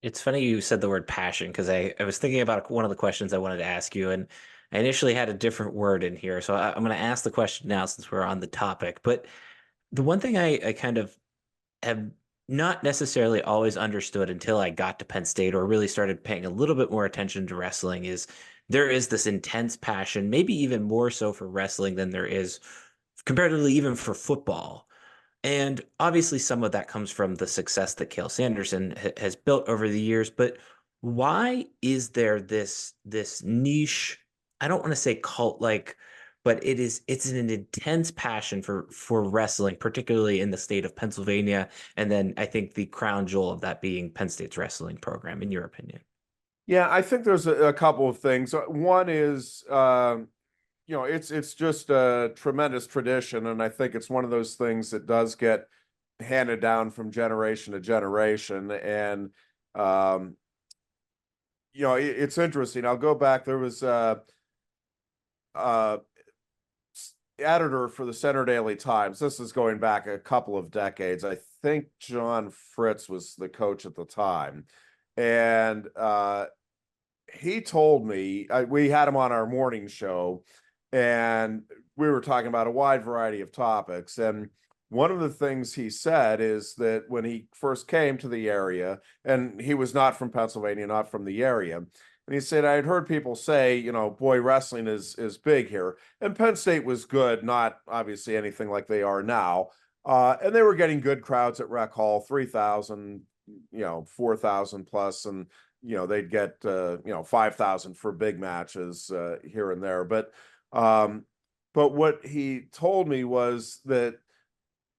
It's funny you said the word passion because I was thinking about one of the questions I wanted to ask you, and I initially had a different word in here. So I'm going to ask the question now since we're on the topic. But the one thing I kind of have not necessarily always understood until I got to Penn State or really started paying a little bit more attention to wrestling is there is this intense passion, maybe even more so for wrestling than there is comparatively even for football. And obviously, some of that comes from the success that Cale Sanderson has built over the years. But why is there this niche? I don't want to say cult like, but it's an intense passion for wrestling, particularly in the state of Pennsylvania. And then I think the crown jewel of that being Penn State's wrestling program, in your opinion. Yeah, I think there's a couple of things. One is, it's just a tremendous tradition, and I think it's one of those things that does get handed down from generation to generation. And um, it's interesting. I'll go back. There was uh, editor for the Center Daily Times. This is going back a couple of decades. I think John Fritz was the coach at the time, and he told me we had him on our morning show, and we were talking about a wide variety of topics. And one of the things he said is that when he first came to the area, and he was not from Pennsylvania, not from the area, and he said, I had heard people say, boy, wrestling is big here. And Penn State was good, not obviously anything like they are now. And they were getting good crowds at Rec Hall, 3,000, 4,000 plus, and they'd get 5,000 for big matches here and there. But what he told me was that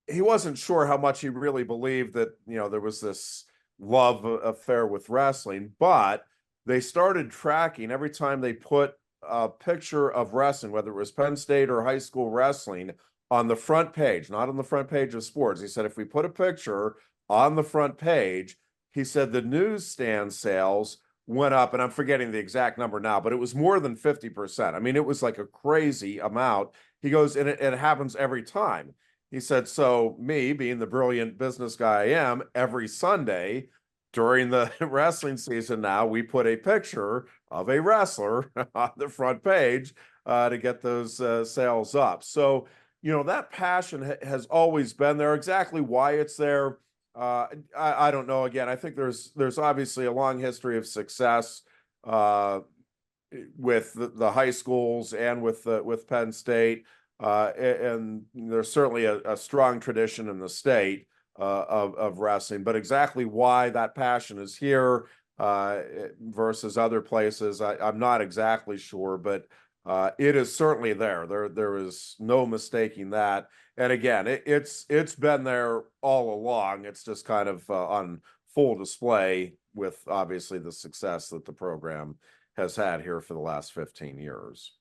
he wasn't sure how much he really believed that there was this love affair with wrestling, but they started tracking every time they put a picture of wrestling, whether it was Penn State or high school wrestling, on the front page, not on the front page of sports. He said if we put a picture on the front page, he said the newsstand sales went up, and I'm forgetting the exact number now, but it was more than 50%. I mean, it was like a crazy amount. He goes, and it happens every time. He said, so me being the brilliant business guy I am, every Sunday during the wrestling season now, we put a picture of a wrestler on the front page to get those sales up. So, that passion has always been there. Exactly why it's there, I don't know. Again, I think there's obviously a long history of success uh, with the high schools and with Penn State, and there's certainly a strong tradition in the state of wrestling. But exactly why that passion is here versus other places, I'm not exactly sure, but it is certainly there. There is no mistaking that. And again, it's been there all along. It's just kind of on full display with obviously the success that the program has had here for the last 15 years.